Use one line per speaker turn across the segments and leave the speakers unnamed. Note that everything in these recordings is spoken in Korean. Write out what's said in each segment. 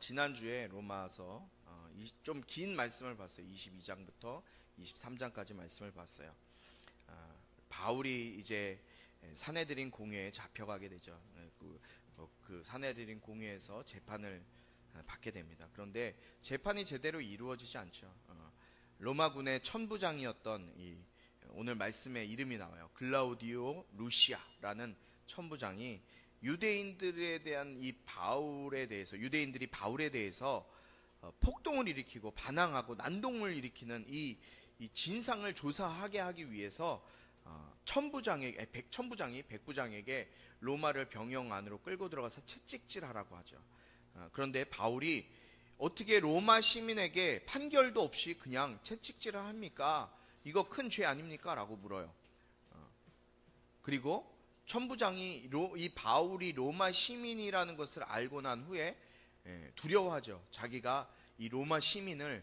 지난주에 로마서 좀 긴 말씀을 봤어요. 22장부터 23장까지 말씀을 봤어요. 바울이 이제 사내들인 공회에 잡혀가게 되죠. 그 사내들인 공회에서 재판을 받게 됩니다. 그런데 재판이 제대로 이루어지지 않죠. 로마군의 천부장이었던 오늘 말씀에 이름이 나와요. 글라우디오 루시아라는 천부장이 유대인들에 대한 유대인들이 바울에 대해서 폭동을 일으키고 반항하고 난동을 일으키는 이 진상을 조사하게 하기 위해서 천부장이 백부장에게 로마를 병영 안으로 끌고 들어가서 채찍질하라고 하죠. 그런데 바울이 어떻게 로마 시민에게 판결도 없이 그냥 채찍질을 합니까? 이거 큰 죄 아닙니까? 라고 물어요. 그리고 천부장이 이 바울이 로마 시민이라는 것을 알고 난 후에 두려워하죠. 자기가 이 로마 시민을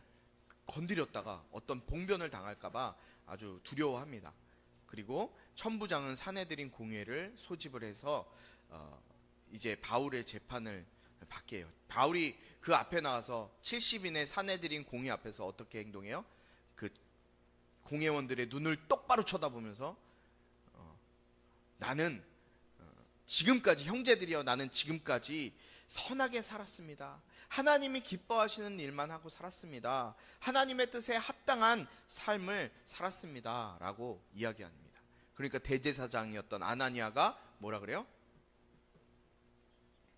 건드렸다가 어떤 봉변을 당할까봐 아주 두려워합니다. 그리고 천부장은 사내들인 공회를 소집을 해서 이제 바울의 재판을 받게 해요. 바울이 그 앞에 나와서 70인의 사내들인 공회 앞에서 어떻게 행동해요? 그 공회원들의 눈을 똑바로 쳐다보면서 나는 지금까지, 형제들이여, 나는 지금까지 선하게 살았습니다. 하나님이 기뻐하시는 일만 하고 살았습니다. 하나님의 뜻에 합당한 삶을 살았습니다. 라고 이야기합니다. 그러니까 대제사장이었던 아나니아가 뭐라 그래요?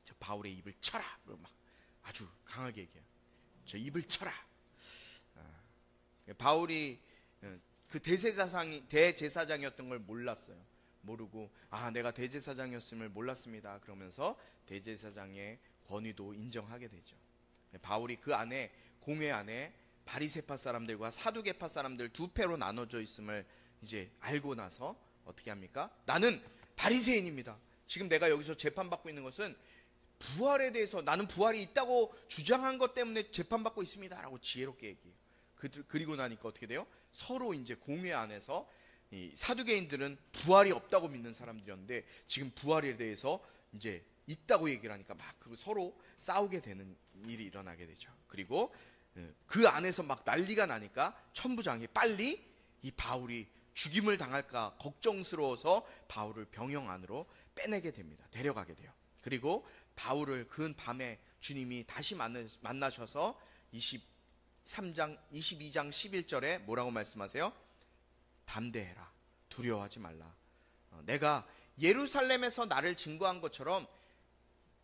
저 바울의 입을 쳐라! 막 아주 강하게 얘기해요. 저 입을 쳐라! 바울이 그 대제사장이었던 걸 몰랐어요. 모르고 내가 대제사장이었음을 몰랐습니다. 그러면서 대제사장의 권위도 인정하게 되죠. 바울이 그 안에, 공회 안에 바리새파 사람들과 사두개파 사람들 두 패로 나눠져 있음을 이제 알고 나서 어떻게 합니까? 나는 바리새인입니다. 지금 내가 여기서 재판받고 있는 것은 부활에 대해서, 나는 부활이 있다고 주장한 것 때문에 재판받고 있습니다. 라고 지혜롭게 얘기해요. 그리고 나니까 어떻게 돼요? 서로 이제 공회 안에서 이 사두개인들은 부활이 없다고 믿는 사람들이었는데 지금 부활에 대해서 이제 있다고 얘기를 하니까 막 서로 싸우게 되는 일이 일어나게 되죠. 그리고 그 안에서 막 난리가 나니까 천부장이 빨리 이 바울이 죽임을 당할까 걱정스러워서 바울을 병영 안으로 빼내게 됩니다. 데려가게 돼요. 그리고 바울을 그 밤에 주님이 다시 만나셔서 22장 11절에 뭐라고 말씀하세요? 담대해라. 두려워하지 말라. 내가 예루살렘에서 나를 증거한 것처럼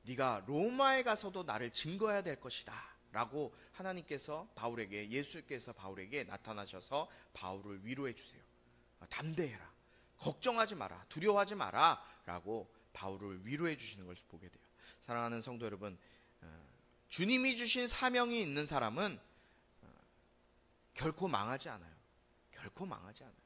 네가 로마에 가서도 나를 증거해야 될 것이다. 라고 하나님께서 바울에게, 예수께서 바울에게 나타나셔서 바울을 위로해 주세요. 담대해라. 걱정하지 마라. 두려워하지 마라. 라고 바울을 위로해 주시는 것을 보게 돼요. 사랑하는 성도 여러분, 주님이 주신 사명이 있는 사람은 결코 망하지 않아요. 결코 망하지 않아요.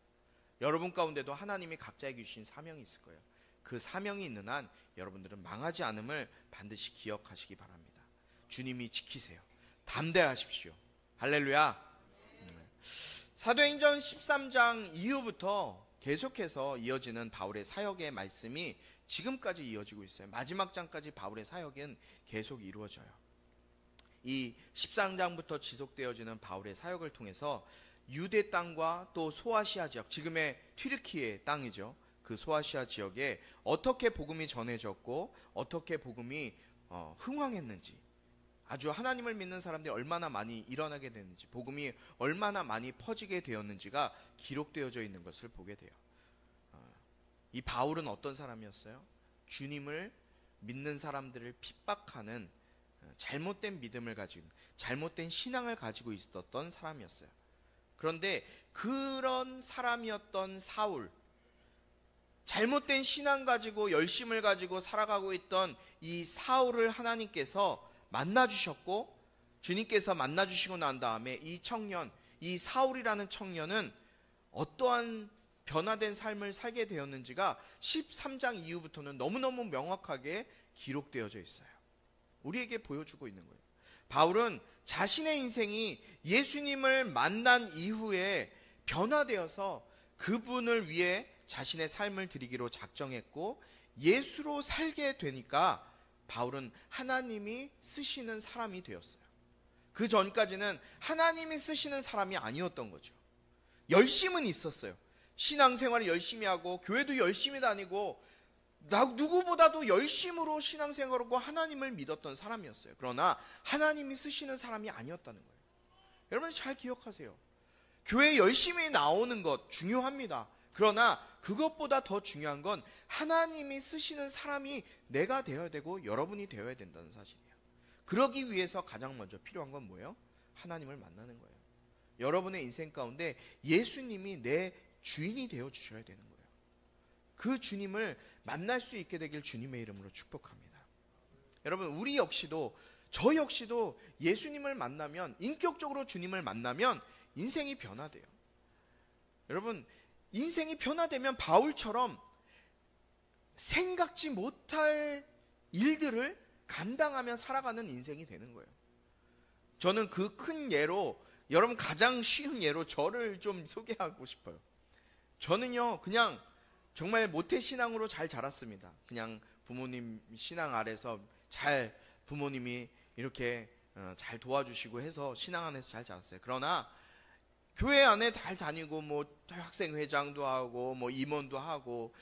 여러분 가운데도 하나님이 각자에게 주신 사명이 있을 거예요. 그 사명이 있는 한 여러분들은 망하지 않음을 반드시 기억하시기 바랍니다. 주님이 지키세요. 담대하십시오. 할렐루야. 사도행전 13장 이후부터 계속해서 이어지는 바울의 사역의 말씀이 지금까지 이어지고 있어요. 마지막 장까지 바울의 사역은 계속 이루어져요. 이 13장부터 지속되어지는 바울의 사역을 통해서 유대 땅과 또 소아시아 지역, 지금의 튀르키예 땅이죠. 그 소아시아 지역에 어떻게 복음이 전해졌고 어떻게 복음이 흥왕했는지, 아주 하나님을 믿는 사람들이 얼마나 많이 일어나게 됐는지, 복음이 얼마나 많이 퍼지게 되었는지가 기록되어져 있는 것을 보게 돼요. 이 바울은 어떤 사람이었어요? 주님을 믿는 사람들을 핍박하는 잘못된 믿음을 가지고, 잘못된 신앙을 가지고 있었던 사람이었어요. 그런데 그런 사람이었던 사울, 잘못된 신앙 가지고 열심을 가지고 살아가고 있던 이 사울을 하나님께서 만나주셨고, 주님께서 만나주시고 난 다음에 이 청년, 이 사울이라는 청년은 어떠한 변화된 삶을 살게 되었는지가 13장 이후부터는 너무너무 명확하게 기록되어져 있어요. 우리에게 보여주고 있는 거예요. 바울은 자신의 인생이 예수님을 만난 이후에 변화되어서 그분을 위해 자신의 삶을 드리기로 작정했고 예수로 살게 되니까 바울은 하나님이 쓰시는 사람이 되었어요. 그 전까지는 하나님이 쓰시는 사람이 아니었던 거죠. 열심은 있었어요. 신앙생활을 열심히 하고 교회도 열심히 다니고 누구보다도 열심으로 신앙생활하고 하나님을 믿었던 사람이었어요. 그러나 하나님이 쓰시는 사람이 아니었다는 거예요. 여러분 잘 기억하세요. 교회 열심히 나오는 것 중요합니다. 그러나 그것보다 더 중요한 건 하나님이 쓰시는 사람이 내가 되어야 되고 여러분이 되어야 된다는 사실이에요. 그러기 위해서 가장 먼저 필요한 건 뭐예요? 하나님을 만나는 거예요. 여러분의 인생 가운데 예수님이 내 주인이 되어 주셔야 되는 거예요. 그 주님을 만날 수 있게 되길 주님의 이름으로 축복합니다. 여러분 우리 역시도 저 역시도 예수님을 만나면, 인격적으로 주님을 만나면 인생이 변화돼요. 여러분 인생이 변화되면 바울처럼 생각지 못할 일들을 감당하며 살아가는 인생이 되는 거예요. 저는 그 큰 예로, 여러분 가장 쉬운 예로 저를 좀 소개하고 싶어요. 저는요 그냥 정말 모태신앙으로 잘 자랐습니다. 그냥 부모님 신앙 아래서 잘 부모님이 이렇게 잘 도와주시고 해서 신앙 안에서 잘 자랐어요. 그러나 교회 안에 잘 다니고 뭐 학생회장도 하고 뭐 임원도 하고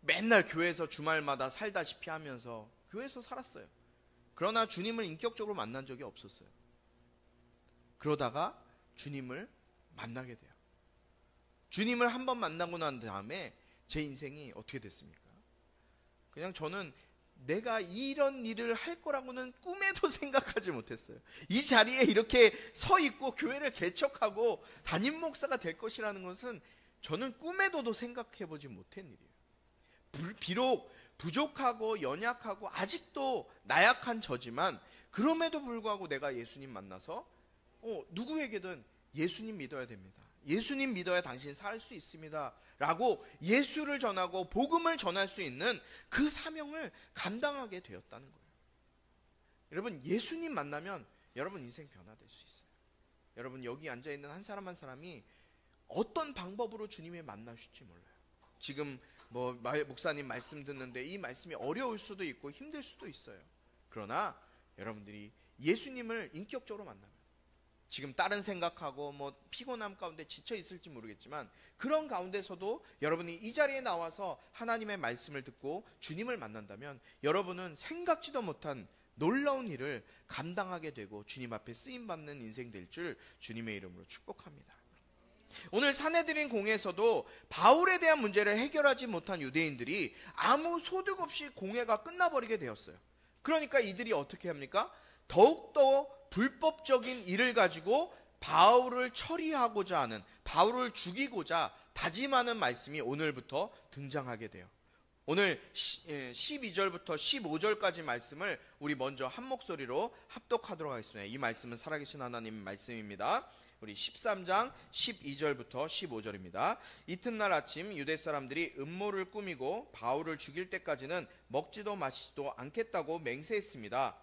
맨날 교회에서 주말마다 살다시피 하면서 교회에서 살았어요. 그러나 주님을 인격적으로 만난 적이 없었어요. 그러다가 주님을 만나게 돼요. 주님을 한 번 만나고 난 다음에 제 인생이 어떻게 됐습니까? 그냥 저는 내가 이런 일을 할 거라고는 꿈에도 생각하지 못했어요. 이 자리에 이렇게 서 있고 교회를 개척하고 담임 목사가 될 것이라는 것은 저는 꿈에도 생각해 보지 못한 일이에요. 비록 부족하고 연약하고 아직도 나약한 저지만 그럼에도 불구하고 내가 예수님 만나서 누구에게든 예수님 믿어야 됩니다. 예수님 믿어야 당신 살 수 있습니다. 라고 예수를 전하고 복음을 전할 수 있는 그 사명을 감당하게 되었다는 거예요. 여러분 예수님 만나면 여러분 인생 변화될 수 있어요. 여러분 여기 앉아있는 한 사람 한 사람이 어떤 방법으로 주님을 만나실지 몰라요. 지금 뭐 목사님 말씀 듣는데 이 말씀이 어려울 수도 있고 힘들 수도 있어요. 그러나 여러분들이 예수님을 인격적으로 만나면 지금 다른 생각하고 뭐 피곤함 가운데 지쳐 있을지 모르겠지만 그런 가운데서도 여러분이 이 자리에 나와서 하나님의 말씀을 듣고 주님을 만난다면 여러분은 생각지도 못한 놀라운 일을 감당하게 되고 주님 앞에 쓰임받는 인생 될 줄 주님의 이름으로 축복합니다. 오늘 사내들인 공회에서도 바울에 대한 문제를 해결하지 못한 유대인들이 아무 소득 없이 공회가 끝나버리게 되었어요. 그러니까 이들이 어떻게 합니까? 더욱더 불법적인 일을 가지고 바울을 처리하고자 하는, 바울을 죽이고자 다짐하는 말씀이 오늘부터 등장하게 돼요. 오늘 12절부터 15절까지 말씀을 우리 먼저 한 목소리로 합독하도록 하겠습니다. 이 말씀은 살아계신 하나님 말씀입니다. 우리 13장 12절부터 15절입니다. 이튿날 아침 유대 사람들이 음모를 꾸미고 바울을 죽일 때까지는 먹지도 마시지도 않겠다고 맹세했습니다.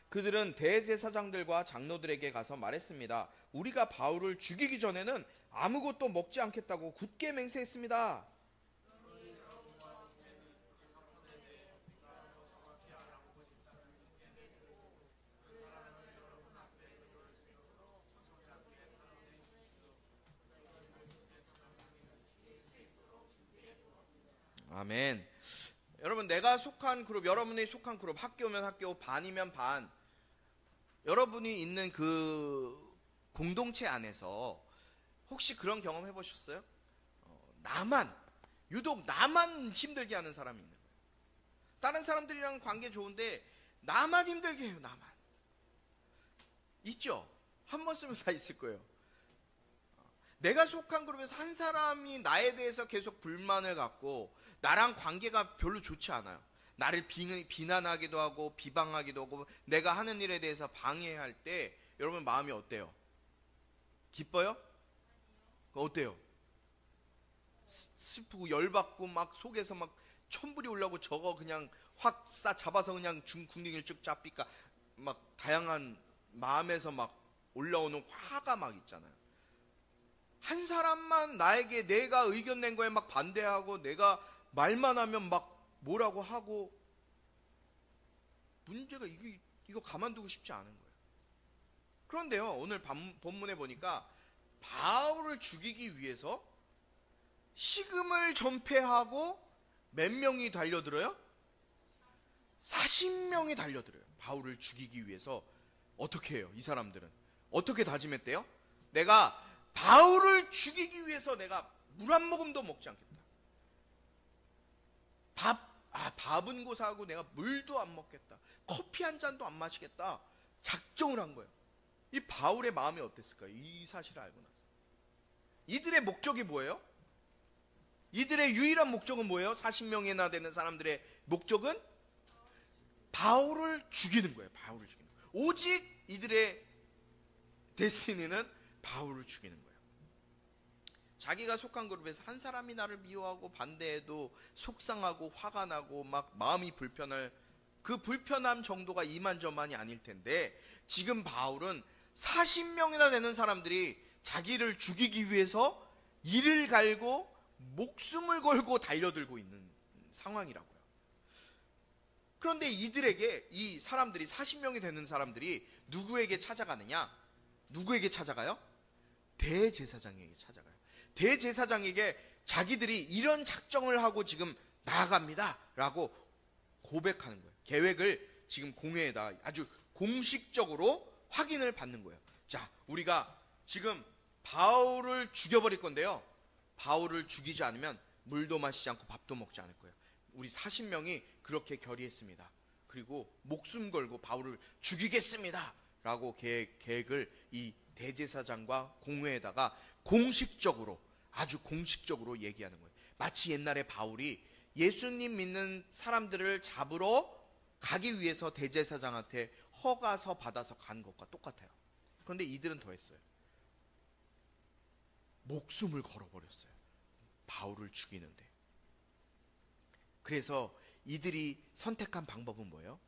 그들은 대제사장들과 장로들에게 가서 말했습니다. 우리가 바울을 죽이기 전에는 아무것도 먹지 않겠다고 굳게 맹세했습니다. 아멘. 여러분 내가 속한 그룹, 여러분이 속한 그룹, 학교면 학교, 반이면 반, 여러분이 있는 그 공동체 안에서 혹시 그런 경험 해보셨어요? 유독 나만 힘들게 하는 사람이 있는 거예요. 다른 사람들이랑 관계 좋은데 나만 힘들게 해요. 나만. 있죠? 한 번 쓰면 다 있을 거예요. 내가 속한 그룹에서 한 사람이 나에 대해서 계속 불만을 갖고 나랑 관계가 별로 좋지 않아요. 나를 비난하기도 하고 비방하기도 하고 내가 하는 일에 대해서 방해할 때 여러분 마음이 어때요? 기뻐요? 어때요? 슬프고 열받고 막 속에서 막 천불이 올라오고 저거 그냥 확 잡아서 그냥 궁둥이를 쭉 잡니까 막 다양한 마음에서 막 올라오는 화가 막 있잖아요. 한 사람만 나에게 내가 의견 낸 거에 막 반대하고 내가 말만 하면 막 뭐라고 하고, 문제가 이거 가만두고 싶지 않은 거예요. 그런데요, 오늘 본문에 보니까 바울을 죽이기 위해서 식음을 전폐하고 몇 명이 달려들어요? 40명이 달려들어요. 바울을 죽이기 위해서. 어떻게 해요? 이 사람들은 어떻게 다짐했대요? 내가 바울을 죽이기 위해서 내가 물 한 모금도 먹지 않겠다. 밥은 고사하고 내가 물도 안 먹겠다. 커피 한 잔도 안 마시겠다. 작정을 한 거예요. 이 바울의 마음이 어땠을까요? 이 사실을 알고 나서. 이들의 목적이 뭐예요? 이들의 유일한 목적은 뭐예요? 40명이나 되는 사람들의 목적은 바울을 죽이는 거예요. 바울을 죽이는 거예요. 오직 이들의 데스티니는 바울을 죽이는 거예요. 자기가 속한 그룹에서 한 사람이 나를 미워하고 반대해도 속상하고 화가 나고 막 마음이 불편할, 그 불편함 정도가 이만저만이 아닐 텐데, 지금 바울은 40명이나 되는 사람들이 자기를 죽이기 위해서 이를 갈고 목숨을 걸고 달려들고 있는 상황이라고요. 그런데 이들에게, 이 사람들이 40명이 되는 사람들이 누구에게 찾아가느냐? 누구에게 찾아가요? 대제사장에게 찾아가요. 대제사장에게 자기들이 이런 작정을 하고 지금 나아갑니다 라고 고백하는 거예요. 계획을 지금 공회에다 아주 공식적으로 확인을 받는 거예요. 자, 우리가 지금 바울을 죽여버릴 건데요, 바울을 죽이지 않으면 물도 마시지 않고 밥도 먹지 않을 거예요. 우리 40명이 그렇게 결의했습니다. 그리고 목숨 걸고 바울을 죽이겠습니다 라고 계획을 이 대제사장과 공회에다가 공식적으로, 아주 공식적으로 얘기하는 거예요. 마치 옛날에 바울이 예수님 믿는 사람들을 잡으러 가기 위해서 대제사장한테 허가서 받아서 간 것과 똑같아요. 그런데 이들은 더 했어요. 목숨을 걸어버렸어요. 바울을 죽이는데. 그래서 이들이 선택한 방법은 뭐예요?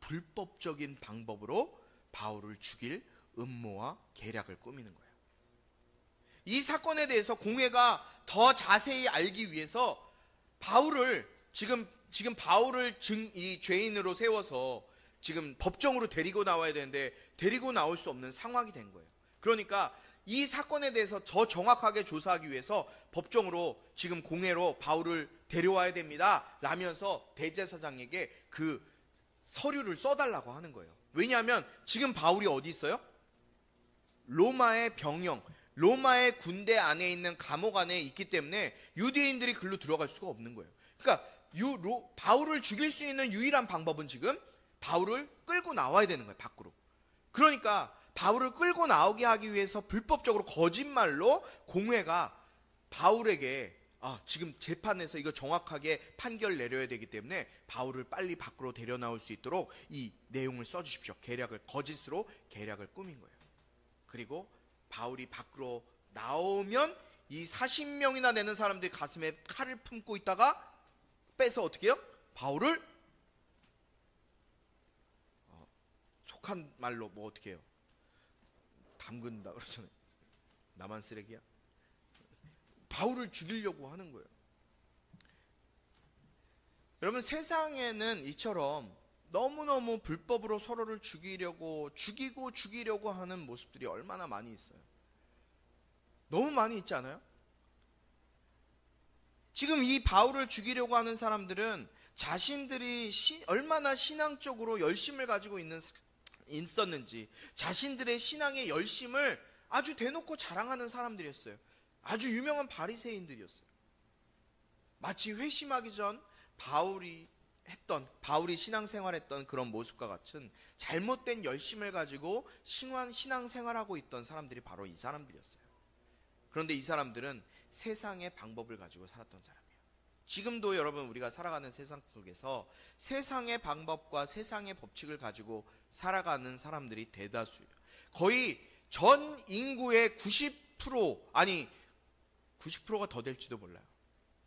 불법적인 방법으로 바울을 죽일 음모와 계략을 꾸미는 거예요. 이 사건에 대해서 공회가 더 자세히 알기 위해서 바울을 지금 바울을 이 죄인으로 세워서 지금 법정으로 데리고 나와야 되는데 데리고 나올 수 없는 상황이 된 거예요. 그러니까 이 사건에 대해서 더 정확하게 조사하기 위해서 법정으로 지금 공회로 바울을 데려와야 됩니다 라면서 대제사장에게 그 서류를 써달라고 하는 거예요. 왜냐하면 지금 바울이 어디 있어요? 로마의 병영, 로마의 군대 안에 있는 감옥 안에 있기 때문에 유대인들이 글로 들어갈 수가 없는 거예요. 그러니까 바울을 죽일 수 있는 유일한 방법은 지금 바울을 끌고 나와야 되는 거예요, 밖으로. 그러니까 바울을 끌고 나오게 하기 위해서 불법적으로 거짓말로 공회가 바울에게 지금 재판에서 이거 정확하게 판결 내려야 되기 때문에 바울을 빨리 밖으로 데려 나올 수 있도록 이 내용을 써주십시오. 거짓으로 계략을 꾸민 거예요. 그리고 바울이 밖으로 나오면 이 40명이나 되는 사람들이 가슴에 칼을 품고 있다가 빼서 어떻게 해요? 바울을 속한 말로 뭐 어떻게 해요? 담근다 그러잖아요. 나만 쓰레기야? 바울을 죽이려고 하는 거예요. 여러분, 세상에는 이처럼 너무너무 불법으로 서로를 죽이려고 하는 모습들이 얼마나 많이 있어요. 너무 많이 있지 않아요? 지금 이 바울을 죽이려고 하는 사람들은 자신들이 얼마나 신앙적으로 열심을 가지고 있었는지, 자신들의 신앙의 열심을 아주 대놓고 자랑하는 사람들이었어요. 아주 유명한 바리새인들이었어요. 마치 회심하기 전 바울이 신앙생활했던 그런 모습과 같은 잘못된 열심을 가지고 신앙생활하고 있던 사람들이 바로 이 사람들이었어요. 그런데 이 사람들은 세상의 방법을 가지고 살았던 사람이에요. 지금도 여러분, 우리가 살아가는 세상 속에서 세상의 방법과 세상의 법칙을 가지고 살아가는 사람들이 대다수예요. 거의 전 인구의 90%가 더 될지도 몰라요.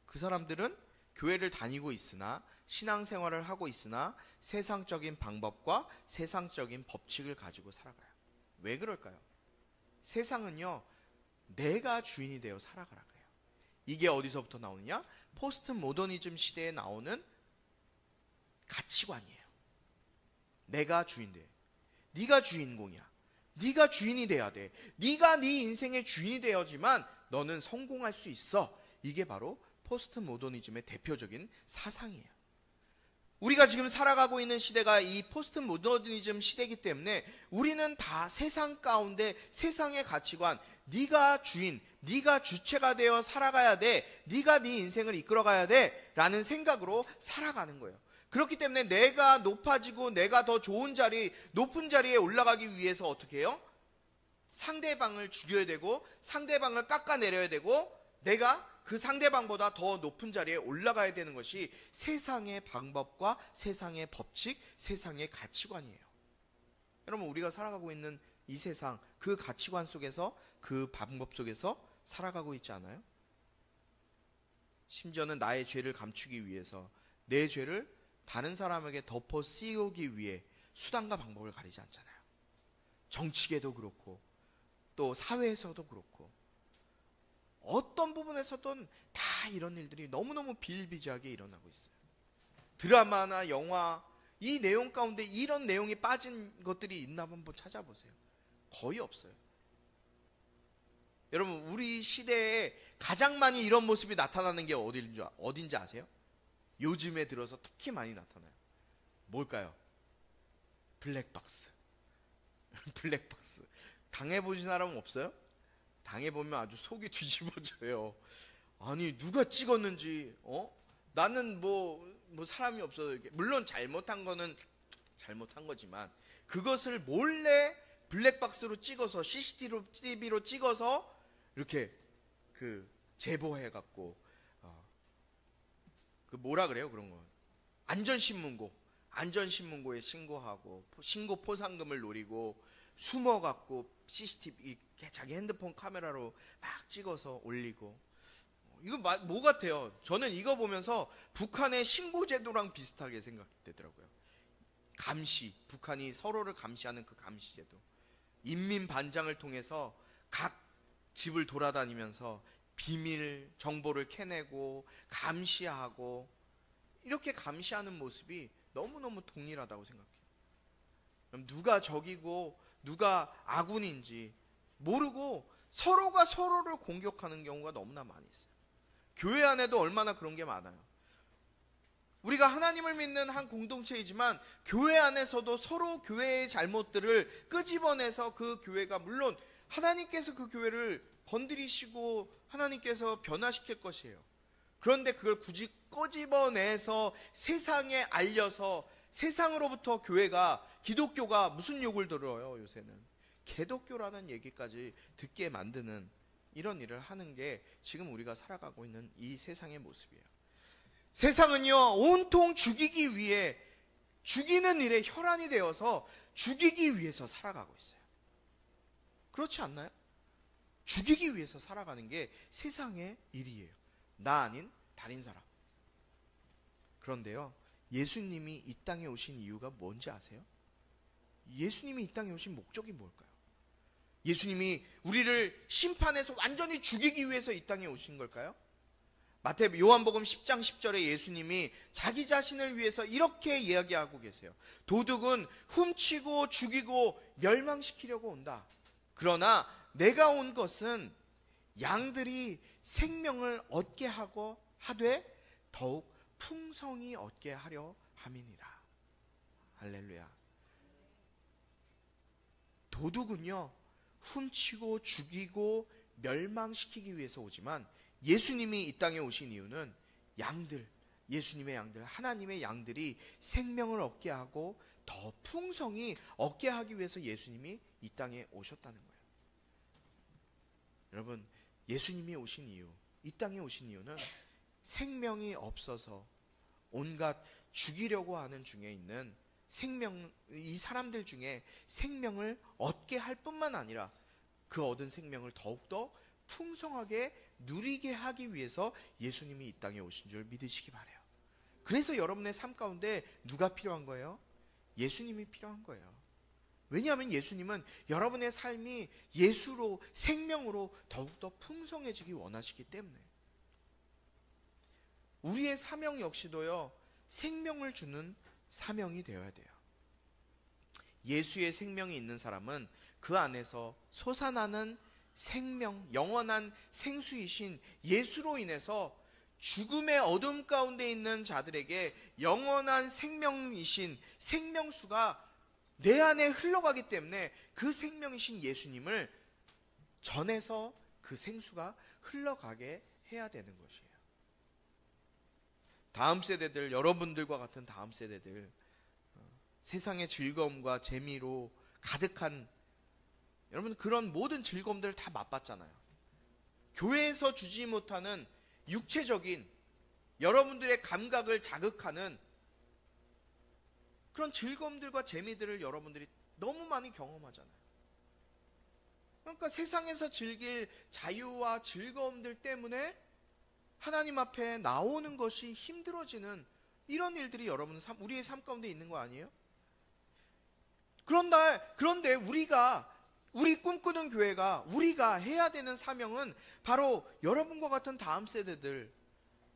그 사람들은 교회를 다니고 있으나, 신앙생활을 하고 있으나 세상적인 방법과 세상적인 법칙을 가지고 살아가요. 왜 그럴까요? 세상은요, 내가 주인이 되어 살아가라 그래요. 이게 어디서부터 나오느냐? 포스트 모더니즘 시대에 나오는 가치관이에요. 내가 주인돼. 네가 주인공이야. 네가 주인이 돼야 돼. 네가 네 인생의 주인이 되어야지만 너는 성공할 수 있어. 이게 바로 포스트 모더니즘의 대표적인 사상이에요. 우리가 지금 살아가고 있는 시대가 이 포스트 모더니즘 시대이기 때문에 우리는 다 세상 가운데 세상의 가치관, 네가 주인, 네가 주체가 되어 살아가야 돼, 네가 네 인생을 이끌어가야 돼 라는 생각으로 살아가는 거예요. 그렇기 때문에 내가 높아지고 내가 더 좋은 자리, 높은 자리에 올라가기 위해서 어떻게 해요? 상대방을 죽여야 되고 상대방을 깎아내려야 되고 내가 그 상대방보다 더 높은 자리에 올라가야 되는 것이 세상의 방법과 세상의 법칙, 세상의 가치관이에요. 여러분, 우리가 살아가고 있는 이 세상, 그 가치관 속에서, 그 방법 속에서 살아가고 있지 않아요? 심지어는 나의 죄를 감추기 위해서 내 죄를 다른 사람에게 덮어 씌우기 위해 수단과 방법을 가리지 않잖아요. 정치계도 그렇고 또 사회에서도 그렇고 어떤 부분에서든 다 이런 일들이 너무너무 비일비재하게 일어나고 있어요. 드라마나 영화, 이 내용 가운데 이런 내용이 빠진 것들이 있나 한번 찾아보세요. 거의 없어요. 여러분, 우리 시대에 가장 많이 이런 모습이 나타나는 게 어딘지 아세요? 요즘에 들어서 특히 많이 나타나요. 뭘까요? 블랙박스. 블랙박스. 당해보신 사람은 없어요? 당해보면 아주 속이 뒤집어져요. 아니, 누가 찍었는지, 나는 뭐 사람이 없어서, 물론 잘못한 거는 잘못한 거지만, 그것을 몰래 블랙박스로 찍어서, CCTV로 찍어서, 이렇게, 제보해갖고, 뭐라 그래요, 그런 거. 안전신문고에 신고하고, 신고 포상금을 노리고, 숨어갖고, CCTV, 자기 핸드폰 카메라로 막 찍어서 올리고. 이거 뭐 같아요? 저는 이거 보면서 북한의 신고제도랑 비슷하게 생각되더라고요. 감시, 북한이 서로를 감시하는 그 감시제도. 인민반장을 통해서 각 집을 돌아다니면서 비밀 정보를 캐내고 감시하고 이렇게 감시하는 모습이 너무너무 동일하다고 생각해요. 그럼 누가 적이고 누가 아군인지 모르고 서로가 서로를 공격하는 경우가 너무나 많이 있어요. 교회 안에도 얼마나 그런 게 많아요. 우리가 하나님을 믿는 한 공동체이지만 교회 안에서도 서로 교회의 잘못들을 끄집어내서 그 교회가, 물론 하나님께서 그 교회를 건드리시고 하나님께서 변화시킬 것이에요. 그런데 그걸 굳이 끄집어내서 세상에 알려서 세상으로부터 기독교가 무슨 욕을 들어요, 요새는. 개독교라는 얘기까지 듣게 만드는 이런 일을 하는 게 지금 우리가 살아가고 있는 이 세상의 모습이에요. 세상은요, 온통 죽이기 위해, 죽이는 일에 혈안이 되어서 죽이기 위해서 살아가고 있어요. 그렇지 않나요? 죽이기 위해서 살아가는 게 세상의 일이에요. 나 아닌 다른 사람. 그런데요, 예수님이 이 땅에 오신 이유가 뭔지 아세요? 예수님이 이 땅에 오신 목적이 뭘까요? 예수님이 우리를 심판해서 완전히 죽이기 위해서 이 땅에 오신 걸까요? 요한복음 10장 10절에 예수님이 자기 자신을 위해서 이렇게 이야기하고 계세요. 도둑은 훔치고 죽이고 멸망시키려고 온다. 그러나 내가 온 것은 양들이 생명을 얻게 하되 더욱 풍성히 얻게 하려 함이니라. 할렐루야. 도둑은요, 훔치고 죽이고 멸망시키기 위해서 오지만 예수님이 이 땅에 오신 이유는 예수님의 양들, 하나님의 양들이 생명을 얻게 하고 더 풍성히 얻게 하기 위해서 예수님이 이 땅에 오셨다는 거예요. 여러분, 예수님이 오신 이유, 이 땅에 오신 이유는 생명이 없어서 온갖 죽이려고 하는 중에 있는 이 사람들 중에 생명을 얻게 할 뿐만 아니라 그 얻은 생명을 더욱더 풍성하게 누리게 하기 위해서 예수님이 이 땅에 오신 줄 믿으시기 바라요. 그래서 여러분의 삶 가운데 누가 필요한 거예요? 예수님이 필요한 거예요. 왜냐하면 예수님은 여러분의 삶이 예수로, 생명으로 더욱더 풍성해지기 원하시기 때문에. 우리의 사명 역시도요, 생명을 주는 사명이 되어야 돼요. 예수의 생명이 있는 사람은 그 안에서 솟아나는 생명, 영원한 생수이신 예수로 인해서 죽음의 어둠 가운데 있는 자들에게 영원한 생명이신 생명수가 내 안에 흘러가기 때문에 그 생명이신 예수님을 전해서 그 생수가 흘러가게 해야 되는 것이에요. 다음 세대들, 여러분들과 같은 다음 세대들, 세상의 즐거움과 재미로 가득한, 여러분 그런 모든 즐거움들을 다 맛봤잖아요. 교회에서 주지 못하는 육체적인 여러분들의 감각을 자극하는 그런 즐거움들과 재미들을 여러분들이 너무 많이 경험하잖아요. 그러니까 세상에서 즐길 자유와 즐거움들 때문에 하나님 앞에 나오는 것이 힘들어지는 이런 일들이 여러분 우리의 삶 가운데 있는 거 아니에요? 그런데 우리 꿈꾸는 교회가 우리가 해야 되는 사명은 바로 여러분과 같은 다음 세대들,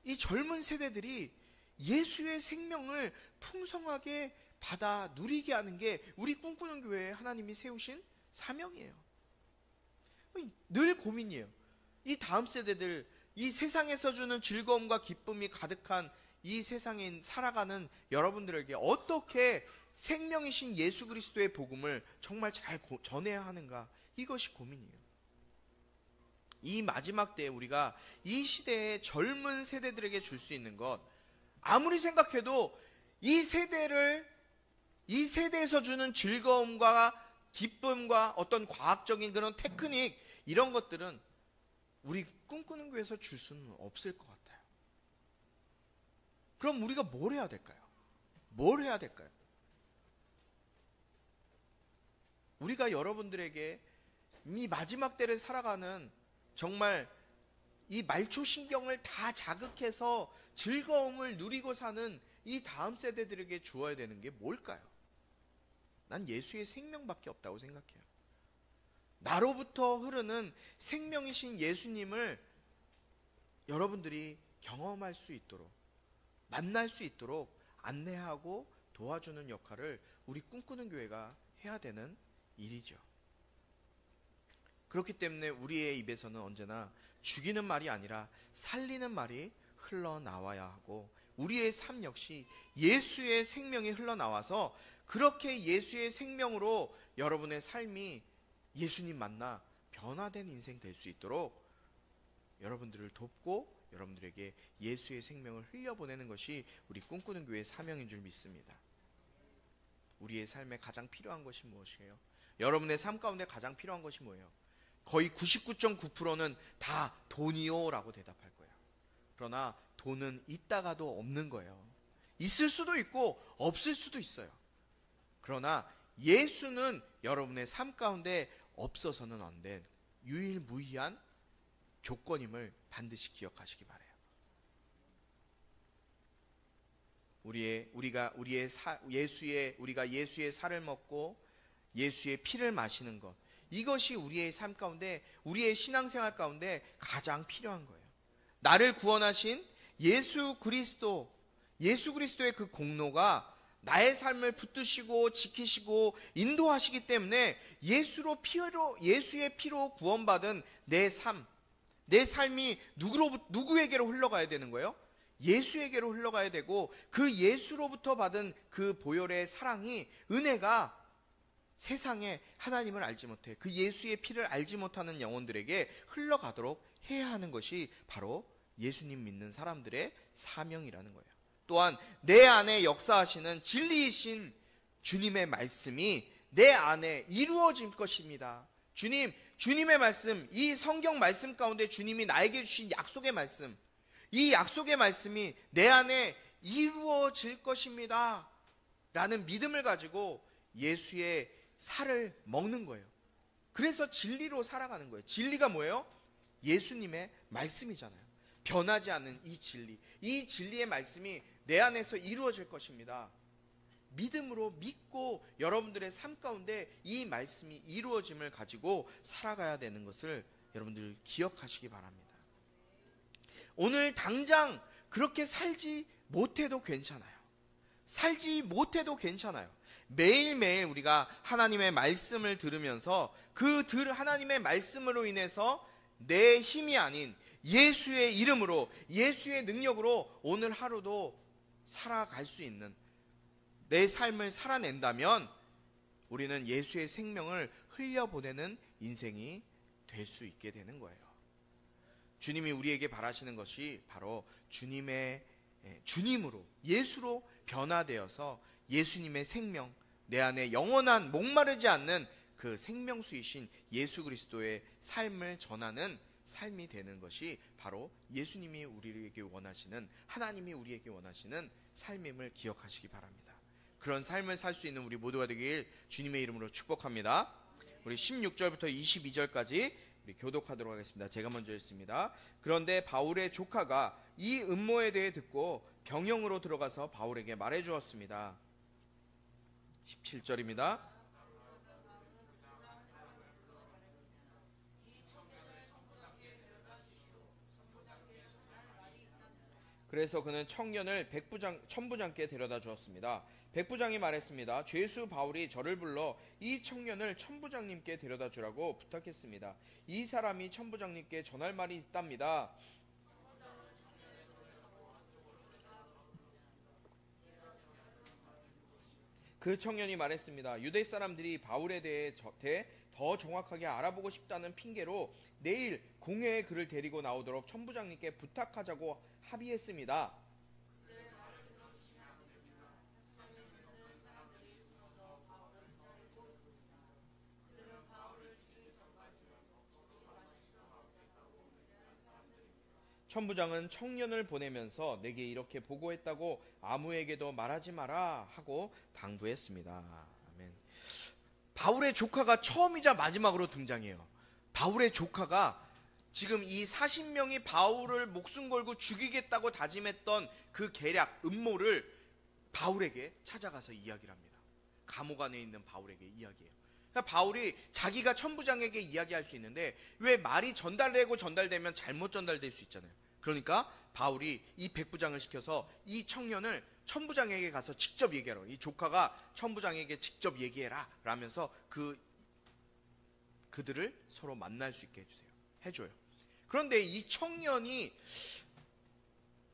이 젊은 세대들이 예수의 생명을 풍성하게 받아 누리게 하는 게 우리 꿈꾸는 교회에 하나님이 세우신 사명이에요. 늘 고민이에요. 이 다음 세대들, 이 세상에서 주는 즐거움과 기쁨이 가득한 이 세상에 살아가는 여러분들에게 어떻게 생명이신 예수 그리스도의 복음을 정말 잘 전해야 하는가, 이것이 고민이에요. 이 마지막 때에 우리가 이 시대의 젊은 세대들에게 줄 수 있는 것, 아무리 생각해도 이 세대에서 주는 즐거움과 기쁨과 어떤 과학적인 그런 테크닉, 이런 것들은 우리 꿈꾸는 교회에서 줄 수는 없을 것 같아요. 그럼 우리가 뭘 해야 될까요? 뭘 해야 될까요? 우리가 여러분들에게 이 마지막 때를 살아가는 정말 이 말초신경을 다 자극해서 즐거움을 누리고 사는 이 다음 세대들에게 주어야 되는 게 뭘까요? 난 예수의 생명밖에 없다고 생각해요. 나로부터 흐르는 생명이신 예수님을 여러분들이 경험할 수 있도록, 만날 수 있도록 안내하고 도와주는 역할을 우리 꿈꾸는 교회가 해야 되는 일이죠. 그렇기 때문에 우리의 입에서는 언제나 죽이는 말이 아니라 살리는 말이 흘러나와야 하고, 우리의 삶 역시 예수의 생명이 흘러나와서 그렇게 예수의 생명으로 여러분의 삶이 예수님 만나 변화된 인생 될 수 있도록 여러분들을 돕고 여러분들에게 예수의 생명을 흘려보내는 것이 우리 꿈꾸는 교회의 사명인 줄 믿습니다. 우리의 삶에 가장 필요한 것이 무엇이에요? 여러분의 삶 가운데 가장 필요한 것이 뭐예요? 거의 99.9%는 다 돈이요 라고 대답할 거예요. 그러나 돈은 있다가도 없는 거예요. 있을 수도 있고 없을 수도 있어요. 그러나 예수는 여러분의 삶 가운데 없어서는 안 된 유일무이한 조건임을 반드시 기억하시기 바라요. 우리가 예수의 살을 먹고 예수의 피를 마시는 것, 이것이 우리의 삶 가운데, 우리의 신앙생활 가운데 가장 필요한 거예요. 나를 구원하신 예수 그리스도의 그 공로가 나의 삶을 붙드시고 지키시고 인도하시기 때문에 예수의 피로 구원받은 내 삶이 누구에게로 흘러가야 되는 거예요? 예수에게로 흘러가야 되고, 그 예수로부터 받은 그 보혈의 사랑이, 은혜가 세상에 하나님을 알지 못해, 그 예수의 피를 알지 못하는 영혼들에게 흘러가도록 해야 하는 것이 바로 예수님 믿는 사람들의 사명이라는 거예요. 또한 내 안에 역사하시는 진리이신 주님의 말씀이 내 안에 이루어질 것입니다. 주님의 말씀, 이 성경 말씀 가운데 주님이 나에게 주신 약속의 말씀, 이 약속의 말씀이 내 안에 이루어질 것입니다 라는 믿음을 가지고 예수의 살을 먹는 거예요. 그래서 진리로 살아가는 거예요. 진리가 뭐예요? 예수님의 말씀이잖아요. 변하지 않는 이 진리의 말씀이 내 안에서 이루어질 것입니다. 믿음으로 믿고 여러분들의 삶 가운데 이 말씀이 이루어짐을 가지고 살아가야 되는 것을 여러분들 기억하시기 바랍니다. 오늘 당장 그렇게 살지 못해도 괜찮아요. 살지 못해도 괜찮아요. 매일매일 우리가 하나님의 말씀을 들으면서 하나님의 말씀으로 인해서 내 힘이 아닌 예수의 이름으로, 예수의 능력으로 오늘 하루도 살아갈 수 있는 내 삶을 살아낸다면 우리는 예수의 생명을 흘려보내는 인생이 될 수 있게 되는 거예요. 주님이 우리에게 바라시는 것이 바로 주님으로, 예수로 변화되어서 예수님의 생명, 내 안에 영원한 목마르지 않는 그 생명수이신 예수 그리스도의 삶을 전하는 삶이 되는 것이 바로 예수님이 우리에게 원하시는, 하나님이 우리에게 원하시는 삶임을 기억하시기 바랍니다. 그런 삶을 살 수 있는 우리 모두가 되길 주님의 이름으로 축복합니다. 우리 16절부터 22절까지 우리 교독하도록 하겠습니다. 제가 먼저 읽습니다. 그런데 바울의 조카가 이 음모에 대해 듣고 병영으로 들어가서 바울에게 말해 주었습니다. 17절입니다. 그래서 그는 청년을 천부장께 데려다 주었습니다. 백부장이 말했습니다. 죄수 바울이 저를 불러 이 청년을 천부장님께 데려다 주라고 부탁했습니다. 이 사람이 천부장님께 전할 말이 있답니다. 그 청년이 말했습니다. 유대 사람들이 바울에 대해 더 정확하게 알아보고 싶다는 핑계로 내일 공회에 그를 데리고 나오도록 천부장님께 부탁하자고 합의했습니다. 천부장은 청년을 보내면서 내게 이렇게 보고했다고 아무에게도 말하지 마라 하고 당부했습니다. 아멘. 바울의 조카가 처음이자 마지막으로 등장해요. 바울의 조카가 지금 이 40명이 바울을 목숨 걸고 죽이겠다고 다짐했던 그 계략, 음모를 바울에게 찾아가서 이야기를 합니다. 감옥 안에 있는 바울에게 이야기해요. 그러니까 바울이 자기가 천부장에게 이야기할 수 있는데 왜 말이 전달되면 잘못 전달될 수 있잖아요. 그러니까 바울이 이 백부장을 시켜서 이 청년을 천부장에게 가서 직접 얘기하라. 이 조카가 천부장에게 직접 얘기해라 라면서 그들을 서로 만날 수 있게 해줘요. 그런데 이 청년이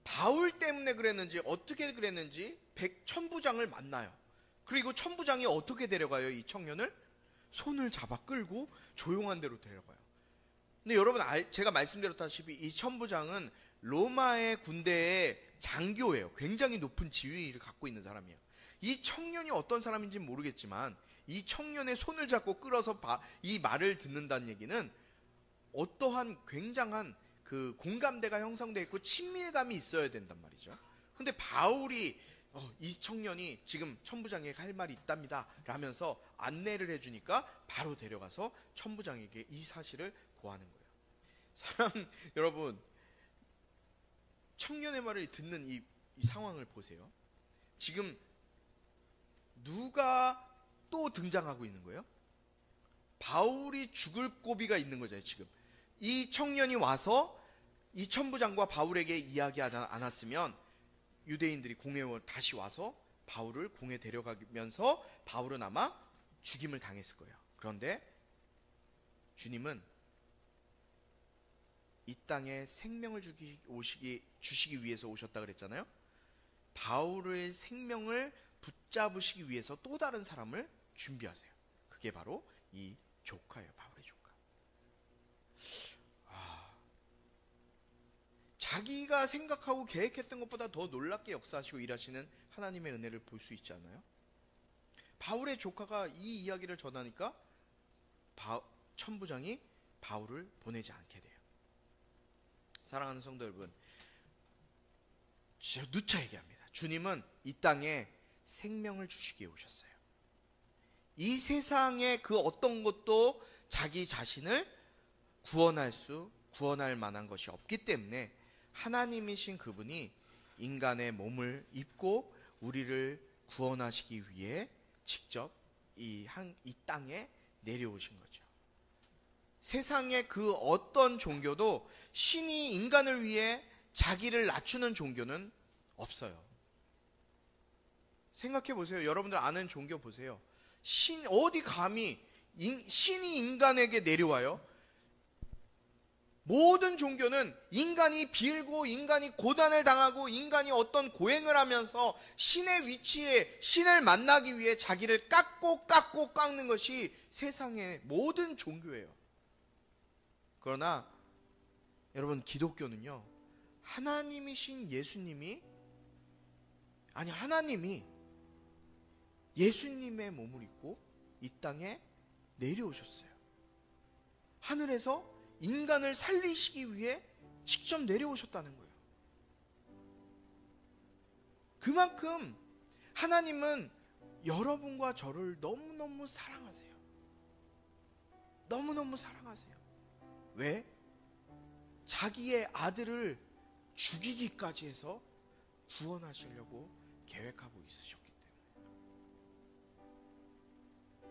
바울 때문에 그랬는지 어떻게 그랬는지 천부장을 만나요. 그리고 천부장이 어떻게 데려가요? 이 청년을 손을 잡아 끌고 조용한 데로 데려가요. 근데 여러분 제가 말씀드렸다시피 이 천부장은 로마의 군대의 장교예요. 굉장히 높은 지위를 갖고 있는 사람이에요. 이 청년이 어떤 사람인지는 모르겠지만 이 청년의 손을 잡고 끌어서 이 말을 듣는다는 얘기는 어떠한 굉장한 그 공감대가 형성되어 있고 친밀감이 있어야 된단 말이죠. 근데 바울이 이 청년이 지금 천부장에게 할 말이 있답니다 라면서 안내를 해주니까 바로 데려가서 천부장에게 이 사실을 고하는 거예요. 여러분, 청년의 말을 듣는 이 상황을 보세요. 지금 누가 또 등장하고 있는 거예요? 바울이 죽을 고비가 있는 거죠. 지금 이 청년이 와서 이 천부장과 바울에게 이야기하지 않았으면 유대인들이 공회에 다시 와서 바울을 공에 데려가면서 바울은 아마 죽임을 당했을 거예요. 그런데 주님은 이 땅에 생명을 주시기 위해서 오셨다 그랬잖아요. 바울의 생명을 붙잡으시기 위해서 또 다른 사람을 준비하세요. 그게 바로 이 조카예요. 바울의 조카. 자기가 생각하고 계획했던 것보다 더 놀랍게 역사하시고 일하시는 하나님의 은혜를 볼 수 있지 않나요? 바울의 조카가 이 이야기를 전하니까 천부장이 바울을 보내지 않게 돼요. 사랑하는 성도 여러분, 누차 얘기합니다. 주님은 이 땅에 생명을 주시기에 오셨어요. 이 세상의 그 어떤 것도 자기 자신을 구원할 만한 것이 없기 때문에 하나님이신 그분이 인간의 몸을 입고 우리를 구원하시기 위해 직접 이 땅에 내려오신 거죠. 세상의 그 어떤 종교도 신이 인간을 위해 자기를 낮추는 종교는 없어요. 생각해 보세요. 여러분들 아는 종교 보세요. 어디 감히 신이 인간에게 내려와요? 모든 종교는 인간이 빌고 인간이 고난을 당하고 인간이 어떤 고행을 하면서 신의 위치에 신을 만나기 위해 자기를 깎고 깎는 것이 세상의 모든 종교예요. 그러나 여러분, 기독교는요, 하나님이신 하나님이 예수님의 몸을 입고 이 땅에 내려오셨어요. 하늘에서 인간을 살리시기 위해 직접 내려오셨다는 거예요. 그만큼 하나님은 여러분과 저를 너무너무 사랑하세요. 너무너무 사랑하세요. 왜? 자기의 아들을 죽이기까지 해서 구원하시려고 계획하고 있으셨기 때문에.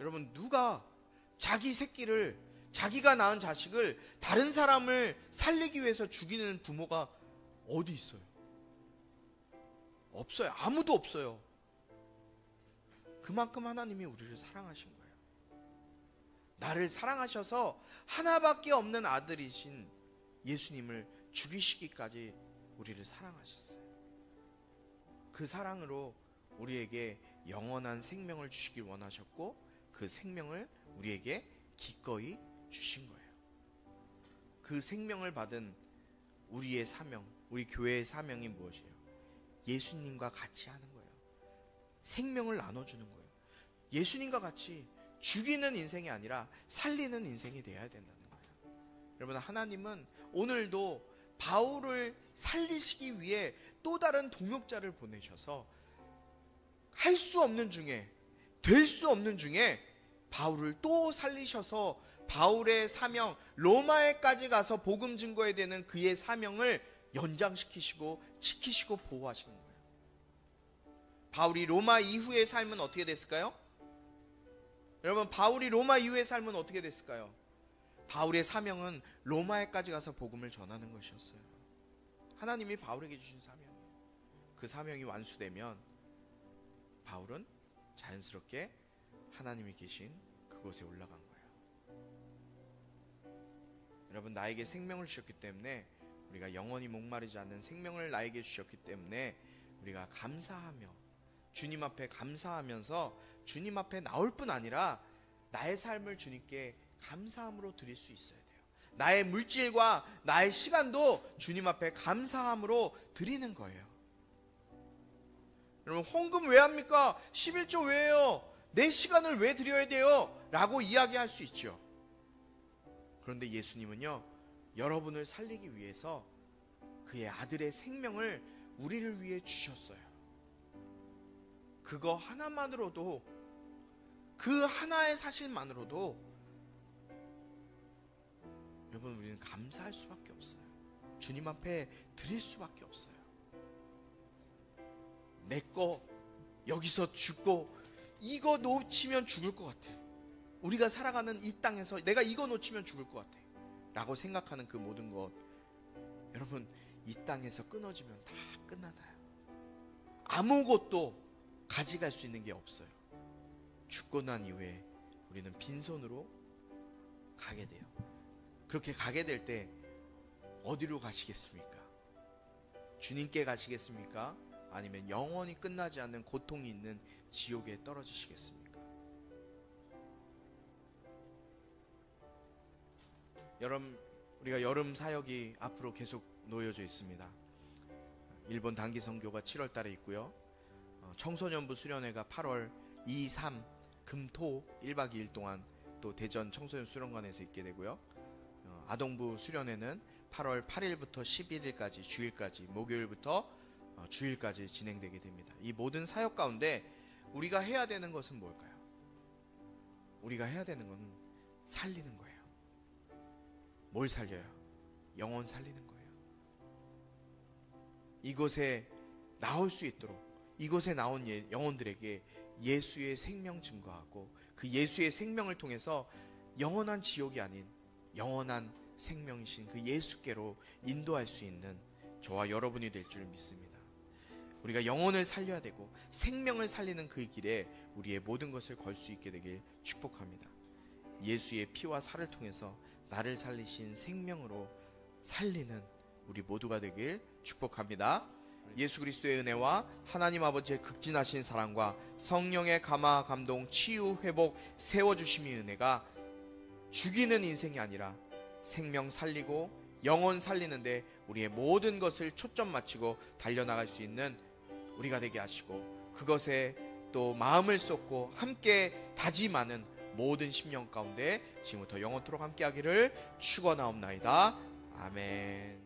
여러분, 누가 자기가 낳은 자식을 다른 사람을 살리기 위해서 죽이는 부모가 어디 있어요? 없어요. 아무도 없어요. 그만큼 하나님이 우리를 사랑하신 거예요. 나를 사랑하셔서 하나밖에 없는 아들이신 예수님을 죽이시기까지 우리를 사랑하셨어요. 그 사랑으로 우리에게 영원한 생명을 주시길 원하셨고, 그 생명을 우리에게 기꺼이 주신 거예요. 그 생명을 받은 우리의 사명, 우리 교회의 사명이 무엇이에요? 예수님과 같이 하는 거예요. 생명을 나눠주는 거예요. 예수님과 같이 죽이는 인생이 아니라 살리는 인생이 되어야 된다는 거예요. 여러분, 하나님은 오늘도 바울을 살리시기 위해 또 다른 동역자를 보내셔서 할 수 없는 중에, 될 수 없는 중에 바울을 또 살리셔서 바울의 사명, 로마에까지 가서 복음 증거해야 되는 그의 사명을 연장시키시고 지키시고 보호하시는 거예요. 바울이 로마 이후의 삶은 어떻게 됐을까요? 여러분, 바울이 로마 이후의 삶은 어떻게 됐을까요? 바울의 사명은 로마에까지 가서 복음을 전하는 것이었어요. 하나님이 바울에게 주신 사명이에요. 그 사명이 완수되면 바울은 자연스럽게 하나님이 계신 그곳에 올라간 거예요. 여러분, 나에게 생명을 주셨기 때문에, 우리가 영원히 목마르지 않는 생명을 나에게 주셨기 때문에 우리가 감사하며 주님 앞에 감사하면서 주님 앞에 나올 뿐 아니라 나의 삶을 주님께 감사함으로 드릴 수 있어야 돼요. 나의 물질과 나의 시간도 주님 앞에 감사함으로 드리는 거예요. 여러분, 헌금 왜 합니까? 11조 왜 해요? 내 시간을 왜 드려야 돼요? 라고 이야기할 수 있죠. 그런데 예수님은요, 여러분을 살리기 위해서 그의 아들의 생명을 우리를 위해 주셨어요. 그거 하나만으로도, 그 하나의 사실만으로도 여러분, 우리는 감사할 수밖에 없어요. 주님 앞에 드릴 수밖에 없어요. 내 거 여기서 죽고 이거 놓치면 죽을 것 같아. 우리가 살아가는 이 땅에서 내가 이거 놓치면 죽을 것 같아 라고 생각하는 그 모든 것, 여러분, 이 땅에서 끊어지면 다 끝나나요? 아무것도 가져갈 수 있는 게 없어요. 죽고 난 이후에 우리는 빈손으로 가게 돼요. 그렇게 가게 될 때 어디로 가시겠습니까? 주님께 가시겠습니까? 아니면 영원히 끝나지 않는 고통이 있는 지옥에 떨어지시겠습니까? 우리가 여름 사역이 앞으로 계속 놓여져 있습니다. 일본 단기 선교가 7월 달에 있고요. 청소년부 수련회가 8월 2, 3, 금, 토 1박 2일 동안 또 대전 청소년 수련관에서 있게 되고요. 아동부 수련회는 8월 8일부터 11일까지 주일까지, 목요일부터 주일까지 진행되게 됩니다. 이 모든 사역 가운데 우리가 해야 되는 것은 뭘까요? 우리가 해야 되는 건 살리는 거예요. 뭘 살려요? 영혼 살리는 거예요. 이곳에 나올 수 있도록, 이곳에 나온 영혼들에게 예수의 생명 증거하고, 그 예수의 생명을 통해서 영원한 지옥이 아닌 영원한 생명이신 그 예수께로 인도할 수 있는 저와 여러분이 될 줄 믿습니다. 우리가 영혼을 살려야 되고 생명을 살리는 그 길에 우리의 모든 것을 걸 수 있게 되길 축복합니다. 예수의 피와 살을 통해서 나를 살리신 생명으로 살리는 우리 모두가 되길 축복합니다. 예수 그리스도의 은혜와 하나님 아버지의 극진하신 사랑과 성령의 감화, 감동, 치유, 회복, 세워주심의 은혜가 죽이는 인생이 아니라 생명 살리고 영혼 살리는데 우리의 모든 것을 초점 맞추고 달려나갈 수 있는 우리가 되게 하시고, 그것에 또 마음을 쏟고 함께 다짐하는 모든 심령 가운데 지금부터 영원토록 함께 하기를 축원하옵나이다. 아멘.